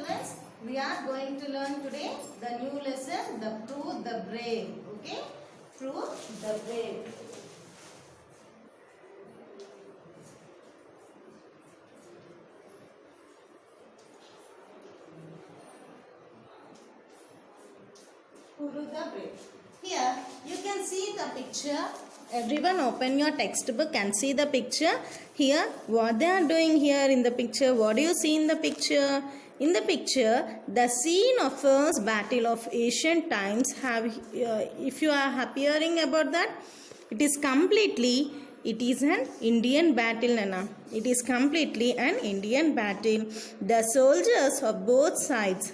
students, we are going to learn today the new lesson, the Prove the Brave. Okay, Prove the Brave. Prove the Brave. Here you can see the picture. Everyone open your textbook and see the picture. Here what they are doing here in the picture. What do you see in the picture? In the picture, the scene of first battle of ancient times have, if you are hearing about that, it is an Indian battle, Nana. It is completely an Indian battle. The soldiers of both sides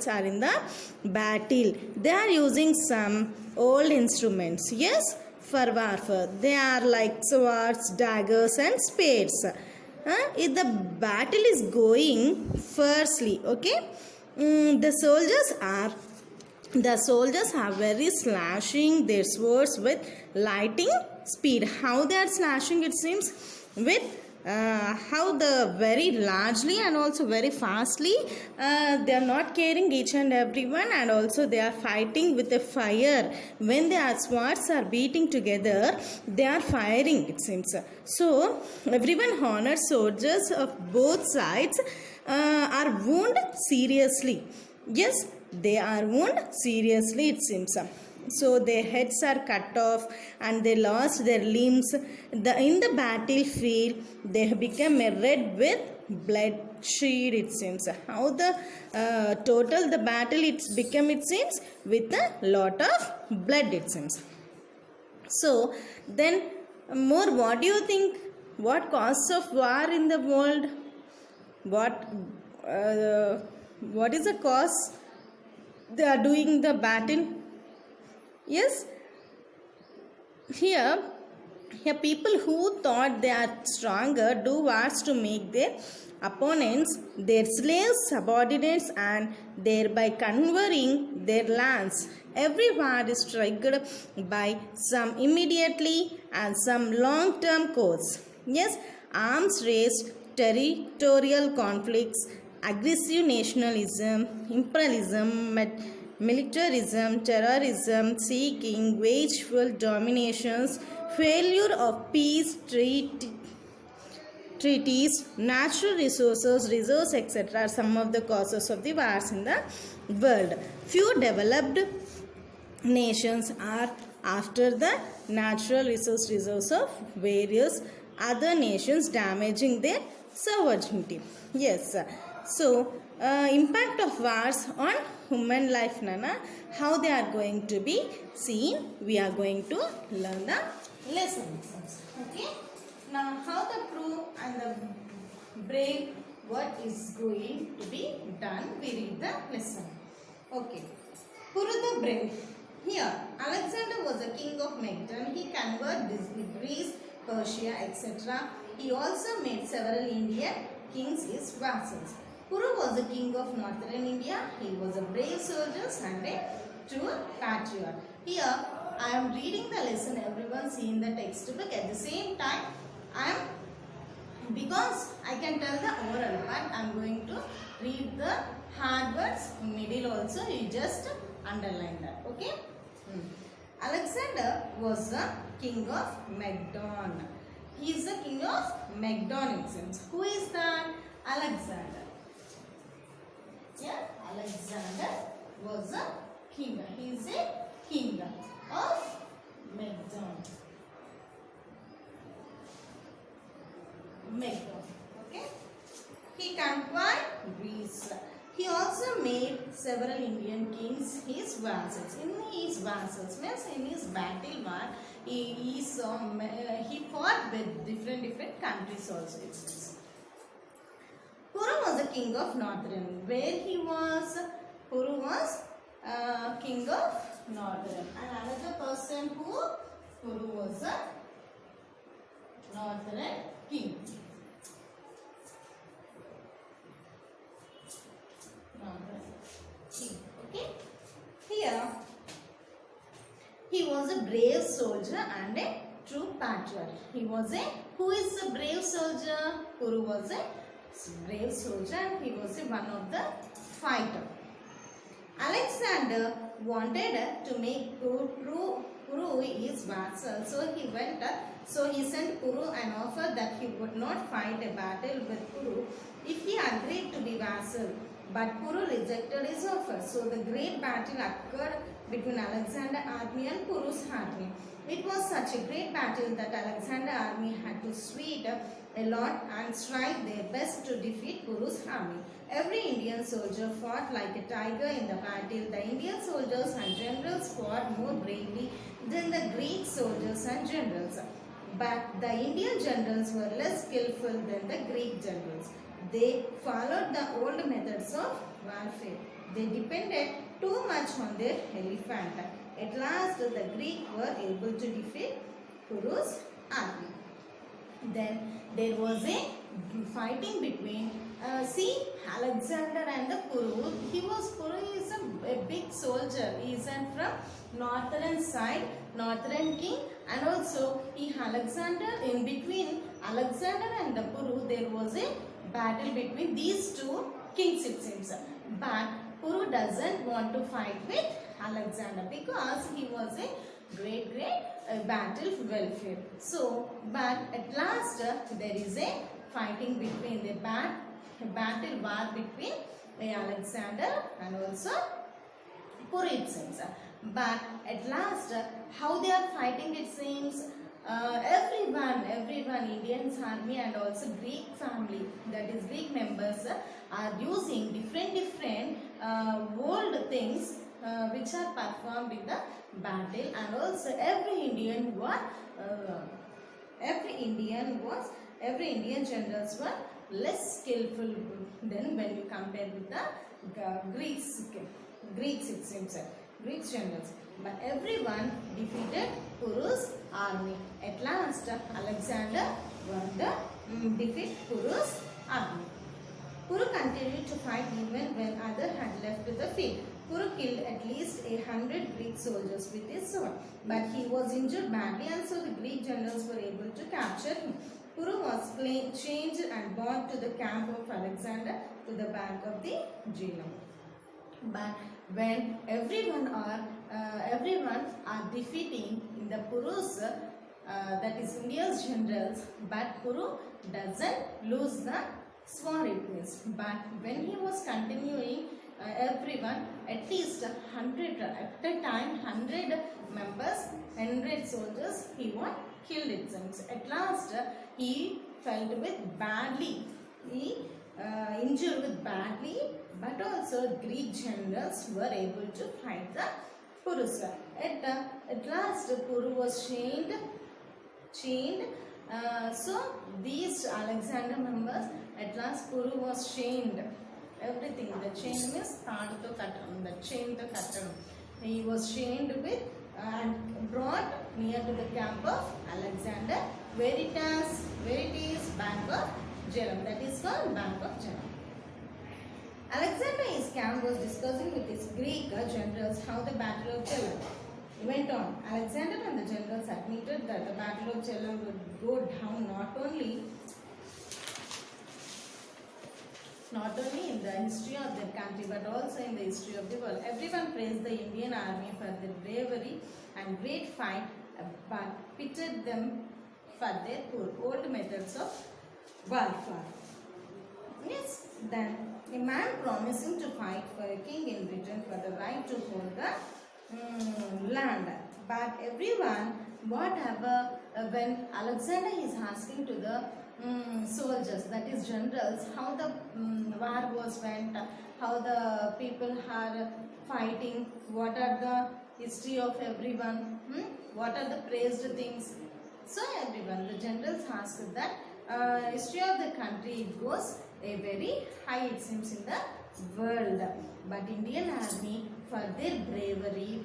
are in the battle. They are using some old instruments, yes, for warfare. They are like swords, daggers and spades. If the battle is going firstly, okay, the soldiers are very slashing their swords with lightning speed. How they are slashing, it seems, with how the very largely and also very fastly they are not caring each and everyone, and also they are fighting with a fire. When their swords are beating together, they are firing, it seems. So everyone honors soldiers of both sides are wounded seriously. Yes, they are wounded seriously, it seems. So their heads are cut off and they lost their limbs. In the battlefield, they have become red with bloodshed, it seems. How the total the battle it's become, it seems, with a lot of blood, it seems. So then more, what do you think? What causes of war in the world? What is the cause they are doing the battle? Yes, here people who thought they are stronger do wars to make their opponents their slaves, subordinates, and thereby conquering their lands. Every war is triggered by some immediately and some long-term cause. Yes, arms race, territorial conflicts, aggressive nationalism, imperialism, militarism, terrorism, seeking wageful dominations, failure of peace treaties, natural resources, etc. are some of the causes of the wars in the world. Few developed nations are after the natural resources of various other nations, damaging their sovereignty. Yes, so impact of wars on human life, Nana, how they are going to be seen, we are going to learn the lessons. Okay, now how the Prove and the Brave, what is going to be done, we read the lesson. Okay, Prove the Brave. Here Alexander was a king of Macedon. He conquered Greece, Persia, etc. He also made several Indian kings his vassals. Puru was the king of northern India. He was a brave soldier and a true patriot. Here I am reading the lesson, everyone see in the textbook. At the same time, because I can tell the oral part, I am going to read the hard words middle also. You just underline that. Okay. Alexander was the king of Macedon. He is the king of Macedon, it seems. Who is that? Alexander. Yeah, Alexander was a king. He is a king of Macedon. Okay. He conquered Greece. He also made several Indian kings his vassals. In his vassals means in his battle war, he fought with different countries also. Puru was the king of northern. Where he was? Puru was king of northern. And another person who? Puru was a northern king. Okay. Here he was a brave soldier and a true patriot. Who is a brave soldier? Puru was a brave soldier and he was one of the fighter. Alexander wanted to make Kuru his vassal, so he sent Kuru an offer that he would not fight a battle with Kuru if he agreed to be vassal. But Kuru rejected his offer, so the great battle occurred between Alexander army and Kuru's army. It was such a great battle that Alexander army had to sweat a lot and strive their best to defeat Kuru's army. Every Indian soldier fought like a tiger in the battle. The Indian soldiers and generals fought more bravely than the Greek soldiers and generals. But the Indian generals were less skillful than the Greek generals. They followed the old methods of warfare. They depended too much on their elephant. At last, the Greeks were able to defeat Kuru's army. Then there was a fighting between Alexander and the Kuru. Kuru is a big soldier. He is from northern side, northern king, and also Alexander. In between Alexander and the Kuru, there was a battle between these two kings, it seems. But Kuru doesn't want to fight with Alexander because he was a great battle welfare. So, but at last there is a fighting between the battle war between Alexander and also Kuru, it seems. But at last, how they are fighting, it seems, everyone, Indian army and also Greek family, that is Greek members, are using different old things which are performed in the battle, and also every Indian generals were less skillful than when you compare with the Greeks, it seems, Greek generals. But everyone defeated Kuru's army. At last, Alexander won the defeat Kuru's army. Kuru continued to fight even when others had left the field. Kuru killed at least 100 Greek soldiers with his sword, but he was injured badly, and so the Greek generals were able to capture him. Kuru was changed and brought to the camp of Alexander to the bank of the Jhelum. But when everyone are defeating the Kuru's, that is India's generals, but Kuru doesn't lose the sword, it means. But when he was continuing, everyone, at least 100 at a time, 100 members, 100 soldiers, he was killed, it seems. At last, he felt with badly, injured with badly, but also Greek generals were able to fight the Kurus. At last, Kuru was chained. So these Alexander members, at last Kuru was chained. Everything, the chain means the chain to kattanam. He was chained with and brought near to the camp of Alexander, where it is Bank of Jhelum. That is called Bank of Jhelum. Alexander in his camp was discussing with his Greek generals how the Battle of Jhelum went on. Alexander and the generals admitted that the Battle of Jhelum would go down not only in the history of their country but also in the history of the world. Everyone praised the Indian army for their bravery and great fight, but pitied them for their poor old methods of warfare. Yes, then a man promising to fight for a king in return for the right to hold the land. But everyone, whatever, when Alexander is asking to the soldiers, that is generals, how the war was went, how the people are fighting, what are the history of everyone, what are the praised things. So everyone, the generals asked that history of the country, it goes a very high, it seems, in the world. But Indian army, for their bravery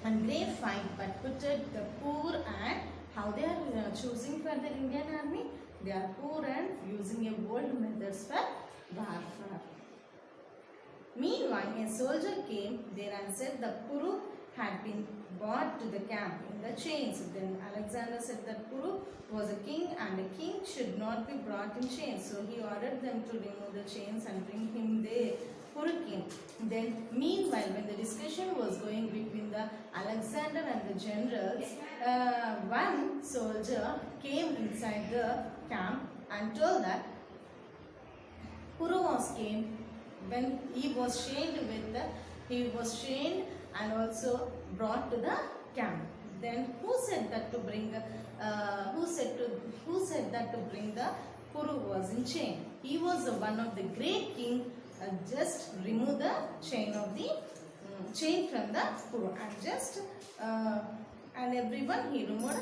and brave fight, but putted the poor, and how they are choosing for the Indian army, they are poor and using a old methods for warfare. Meanwhile, a soldier came there and said the Kuru had been brought to the camp in the chains. Then Alexander said that Kuru was a king and a king should not be brought in chains. So he ordered them to remove the chains and bring him there. Kuru came. Then meanwhile, when the discussion was going between the Alexander and the generals, one soldier came inside the camp and told that Kuru was came when he was chained and also brought to the camp. Then who said that to bring the Kuru was in chain? He was one of the great king. Just remove the chain of the chain from the Kuru and just and everyone he removed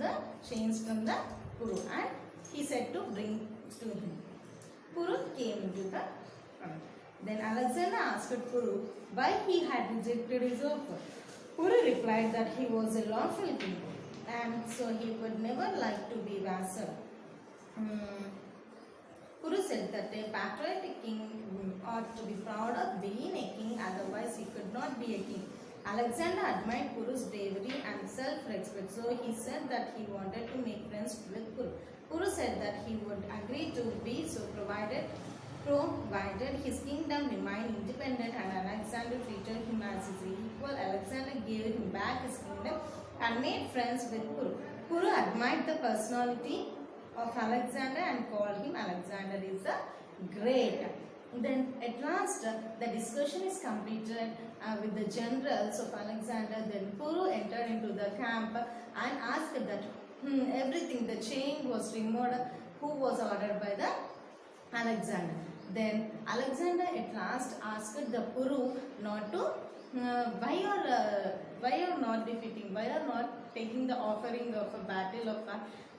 the chains from the Kuru and he said to bring to him. Kuru came into the front. Then Alexander asked Kuru why he had rejected his offer. Kuru replied that he was a lawful king and so he would never like to be vassal. Kuru said that a patriotic king ought to be proud of being a king, otherwise he could not be a king. Alexander admired Kuru's bravery and self-respect, so he said that he wanted to make friends with Kuru. Kuru said that he would agree to be so provided his kingdom remained independent and Alexander treated him as his equal. Alexander gave him back his kingdom and made friends with Kuru. Kuru admired the personality of Alexander and called him Alexander is the Great. Then at last the discussion is completed with the generals of Alexander. Then Kuru entered into the camp and asked that everything, the chain was removed, who was ordered by the Alexander. Then Alexander at last asked the Kuru not to why you're not defeating, why you're not taking the offering of a battle of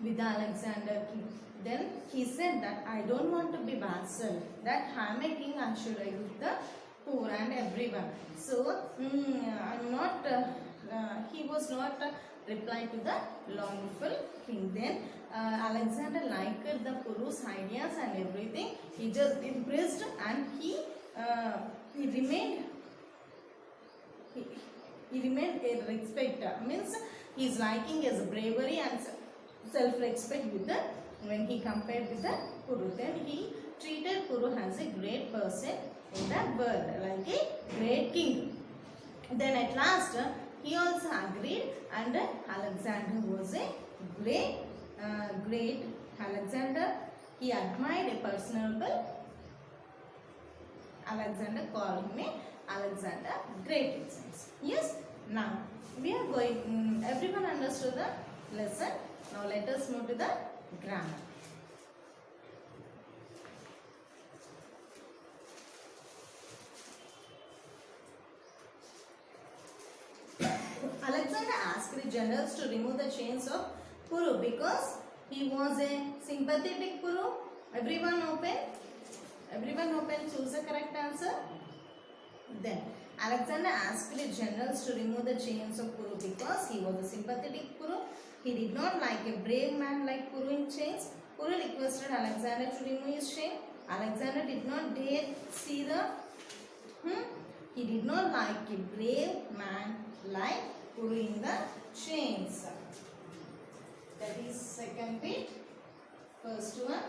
with Alexander king. Then he said that I don't want to be vassal, that I am a king and should I give the poor and everyone. So I'm not. He was not replied to the lawful king. Then Alexander liked the Kuru's ideas and everything. He just impressed and he remained. He remained a respecter. Means his liking his bravery and self-respect with the when he compared with the Kuru. Then he treated Kuru as a great person in the world, like a great king. Then at last he also agreed and Alexander was a great Alexander. He admired a personable Alexander, called him Alexander Great in sense. Yes. Now we are going. Everyone understood the lesson. Now let us move to the grammar. Alexander asked the generals to remove the chains of Kuru because he was a sympathetic Kuru. Everyone open? Everyone open? Choose the correct answer. Then Alexander asked the generals to remove the chains of Kuru because he was a sympathetic Kuru. He did not like a brave man like Kuru in chains. Kuru requested Alexander to remove his chain. Alexander did not dare see the he did not like a brave man like Kuru in the chains. That is second bit. First one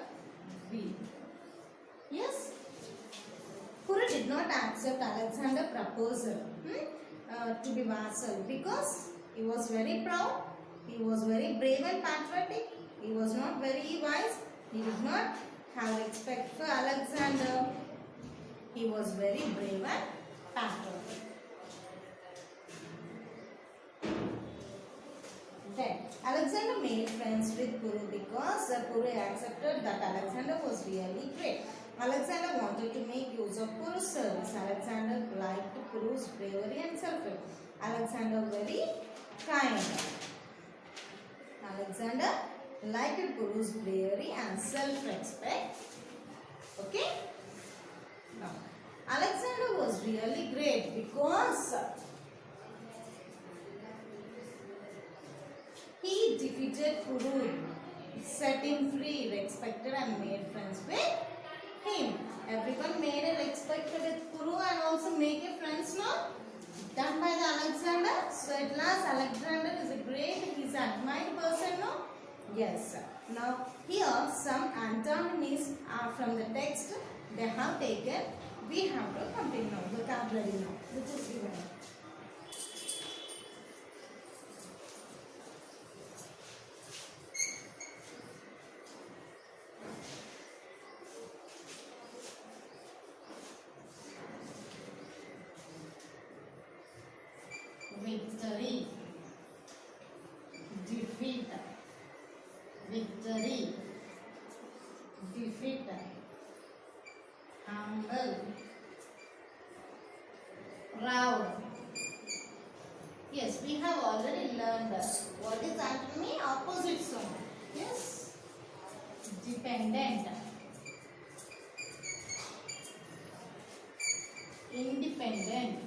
B. Yes. Kuru did not accept Alexander's proposal to be vassal because he was very proud, he was very brave and patriotic, he was not very wise, he did not have respect for Alexander, he was very brave and patriotic. Then Alexander made friends with Kuru because Kuru accepted that Alexander was really great. Alexander wanted to make use of Kuru's service. Alexander liked Kuru's bravery and self-respect. Alexander very kind. Alexander liked Kuru's bravery and self-respect. Okay? Now, Alexander was really great because he defeated Kuru, set him free, respected and made friends with him. Everyone made a respect with Kuru and also make a friends now. Done admired person, no? Yes. Now here some antonyms are from the text they have taken. We have to complete now. Vocabulary now. Which is given. Victory, defeat, victory, defeat, humble, proud. Yes, we have already learned what is antonymy, opposite song. Yes, dependent, independent,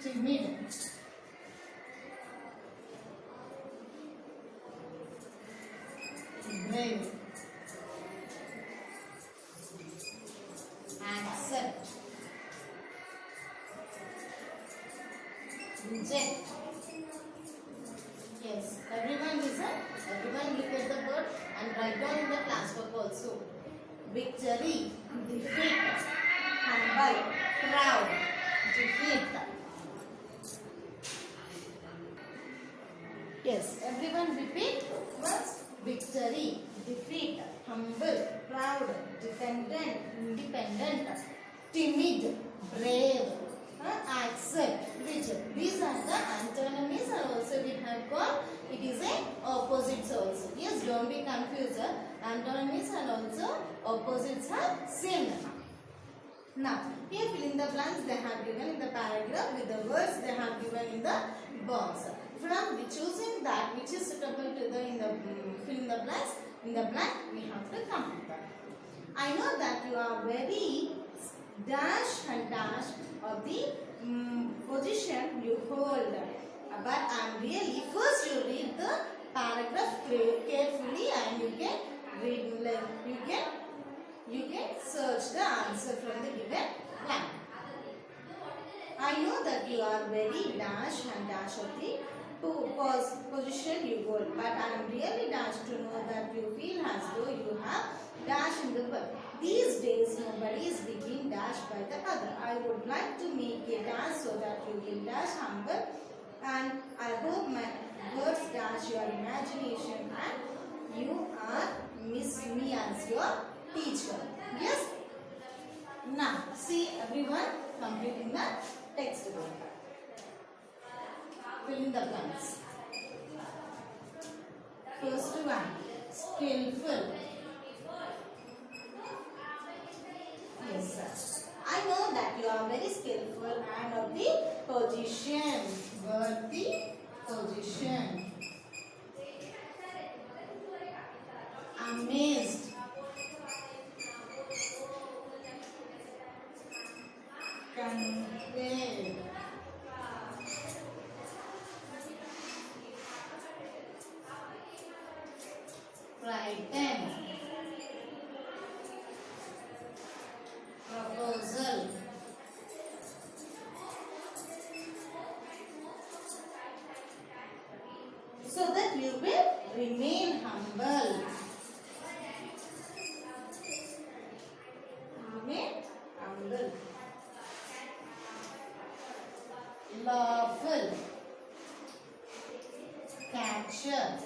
timid, brave, accept, reject. Yes, everyone listen, everyone look at the board and write down in the classwork also. Victory, defeat, humble, proud, defeat. Yes, everyone repeat once. Victory, defeat, humble, proud, dependent, independent, timid, brave, accept, reject. These are the antonyms and also we have got it is a opposites also. Yes, don't be confused. Antonyms and also opposites are same. Now, here fill in the blanks they have given in the paragraph with the words they have given in the box. From choosing that which is suitable to the in the fill in the blanks, in the blank we have to complete that. I know that you are very dash and dash of the position you hold, but I am really first you read the paragraph carefully and you can read like you can search the answer from the given blank. I know that you are very dash and dash of the position you hold, but I am really dashed to know that you feel as though you have dash in the world. These days nobody is being dashed by the other. I would like to make a dash so that you will dash humble, and I hope my words dash your imagination and you are miss me as your teacher. Yes? Now see everyone completing the textbook. Fill in the blanks. First one, skillful. Yes, sir. I know that you are very skillful and of the position. Worthy position. Amazed. Conveyed. Frightened. Proposal. So that you will remain humble. Remain humble. Lawful. Catcher.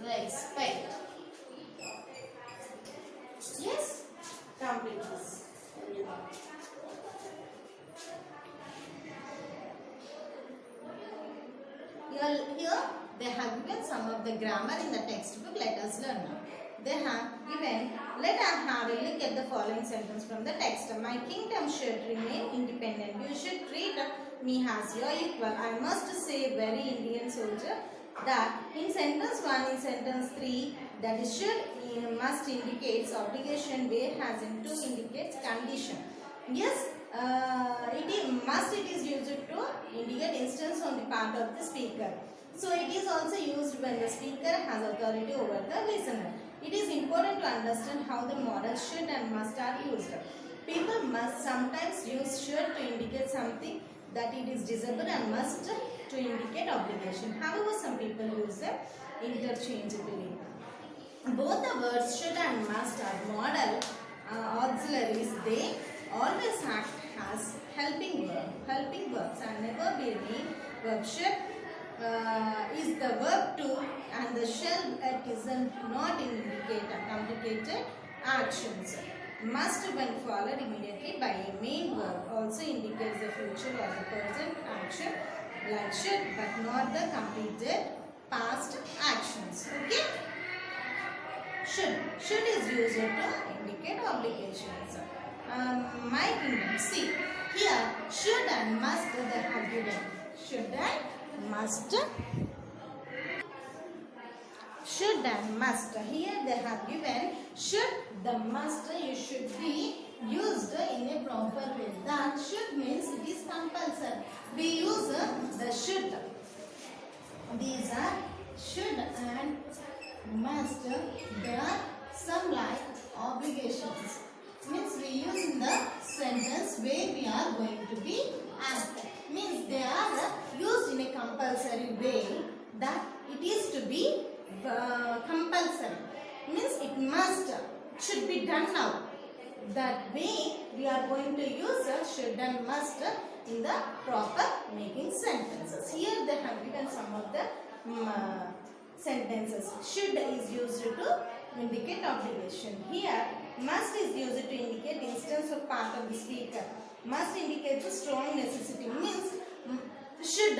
Respect. Yes, complete this. Here they have given some of the grammar in the textbook. Let us learn now. They have given, let us have a look at the following sentence from the text. My kingdom should remain independent. You should treat me as your equal. I must say, very Indian soldier, that in sentence 1, in sentence 3, that is should must indicates obligation, where has into indicates condition. Yes, it is used to indicate instance on the part of the speaker. So it is also used when the speaker has authority over the listener. It is important to understand how the modal should and must are used. People must sometimes use should to indicate something that it is desirable and must to indicate obligation. However, some people use them interchangeably. Both the words should and must are modal auxiliaries. They always act as helping verbs and never be the verb. Should is the verb to and the shall is not indicate complicated actions. Must when followed immediately by a main verb also indicates the future or the present action like should but not the completed past actions. Okay. Should is used to indicate obligations. My kingdom. See here, should and must they have given. Should and must. Should and must. Here they have given should. The must you should be used in a proper way. That should means it is compulsory. We use the should. These are should and must. There are some like obligations. Means we use in the sentence where we are going to be asked. Means they are used in a compulsory way that it is to be compulsory. Means it must, should be done now. That way we are going to use should and must in the proper making sentences. Here they have given some of the sentences. Should is used to indicate obligation. Here must is used to indicate instance of part of the speaker. Must indicates a strong necessity. Means should.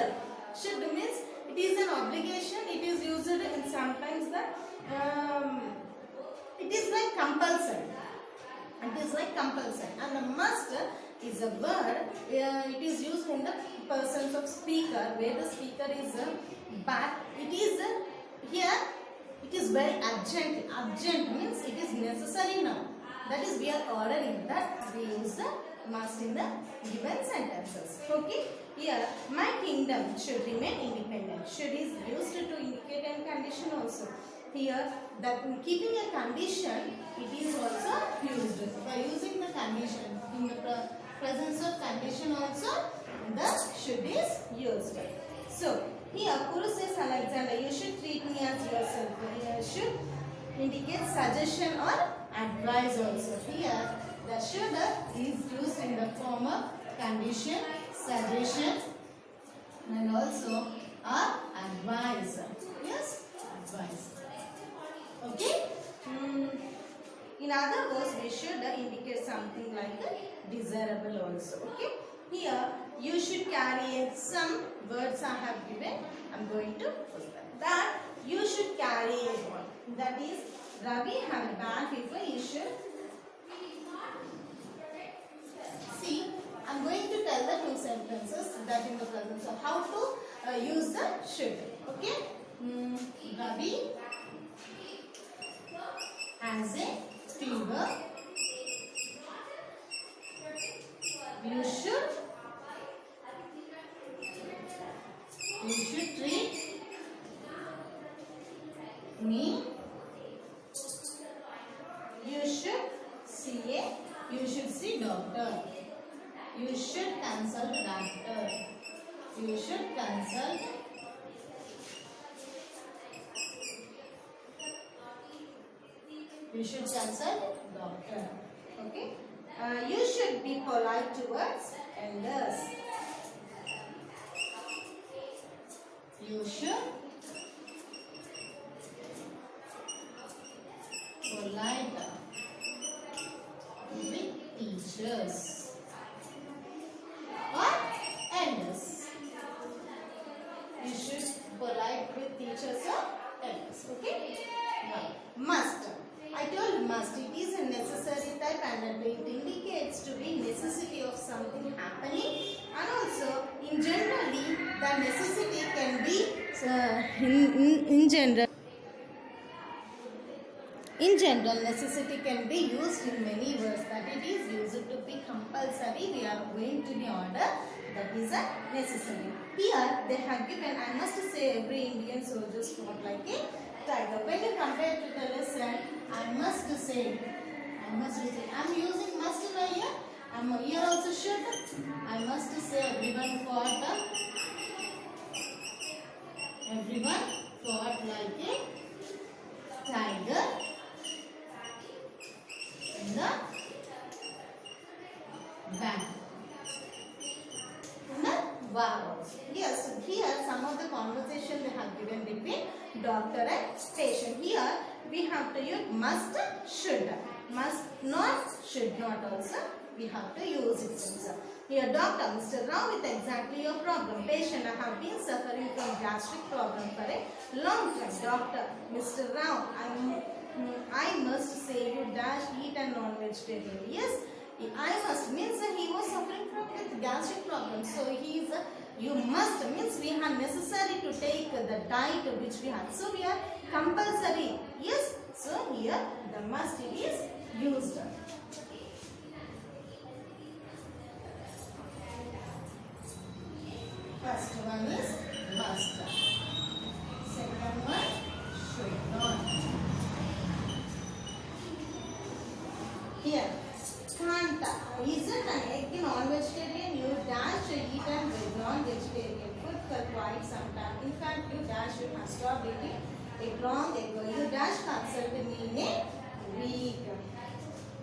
Should means it is an obligation. It is used in sometimes the it is like compulsory. It is like compulsory. And the must is a word. It is used in the persons of speaker where the speaker is but it is here it is very urgent. Urgent means it is necessary now. That is we are ordering that we use the must in the given sentences. Okay. Here my kingdom should remain independent. Should is used to indicate a condition also. Here that keeping a condition it is also used. By using the condition in the presence of condition also the should is used. So here Kuru says Alexander, you should treat me as yourself. Here should indicate suggestion or advice also. Here the should is used in the form of condition, suggestion and also advice. Yes, advice. Okay. In other words, we should indicate something like desirable also. Okay. Here you should carry some words I have given. I am going to put them. That you should carry a ball. That is Ravi have a bad fever. You should see. I am going to tell the two sentences that in the presence of how to use the should. Okay. Ravi has a fever. You should treat me. You should see doctor. You should consult doctor. You should consult doctor. Okay. You should be polite towards elders. You should polite with teachers or elders. You should polite with teachers or elders. Okay. Now, must. I told must. It is a necessary type and it indicates to be necessity of something happening, and also in generally the necessity can be in general necessity can be used in many words. That it is used to be compulsory. We are going to the order that is a necessary. Here they have given, I must say every Indian soldier fought like a tiger. When you compare to the lesson, I must say. I'm using must right here. Here also should. I must say everyone fought like a tiger in the bank. War. Yes, here some of the conversation they have given between doctor and patient. Here we have to use must, should. Must not, should not also we have to use it. Here doctor, Mr. Rao, with exactly your problem. Patient, I have been suffering from gastric problem for a long time. Doctor, Mr. Rao, I must say you dash eat a non-vegetarian. Yes, I must means he was suffering from with gastric problem. So he is you must means we have necessary to take the diet which we have. So we are compulsory. Yes. So here the must is used. First one is must. Second one should not. Here. Can't. Isn't an egg non-vegetarian? You dash eat and non-vegetarian food for quite some time. In fact, you dash you have stopped eating a long ago. You dash consult me in a week.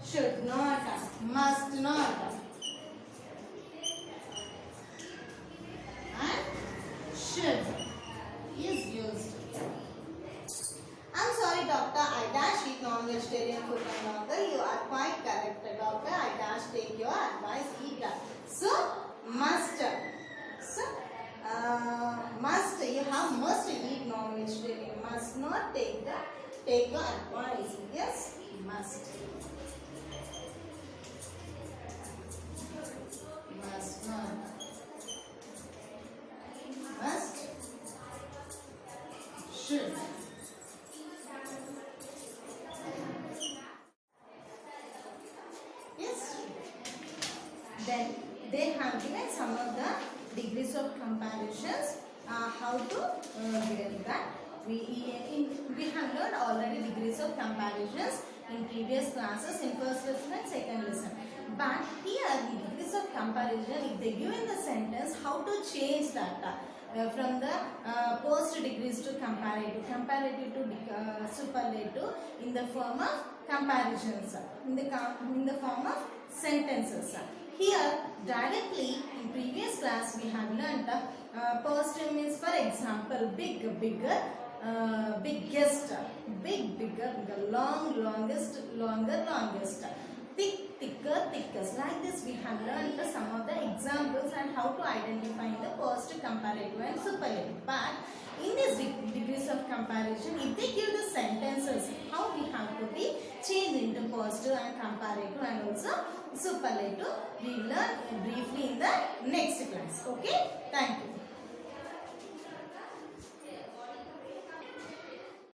Should not. Must not. And should is used. I'm sorry, doctor. I dash eat non-vegetarian food no longer. You are quite correct, doctor. I dash take your advice. Eat that. So must. So must. You have must eat non-vegetarian. Must not take your advice. Yes, must. Must not. Must. Should. Then they have given some of the degrees of comparisons. How to get that? We have learned already degrees of comparisons in previous classes in first lesson and second lesson. But here the degrees of comparison, if they give in the sentence, how to change that from the post degrees to comparative to superlative in the form of comparisons, in the form of sentences. Here directly in previous class we have learnt post means, for example, big, bigger, biggest, big, bigger, long, longest, longer, longest, thick, thicker, thickest. Like this we have learnt some of the examples and how to identify the post, comparative and superlative. But in these degrees of comparison, if they give the sentences, how we have to be changed into positive and comparative and also superlative, we learn briefly in the next class. Okay, thank you.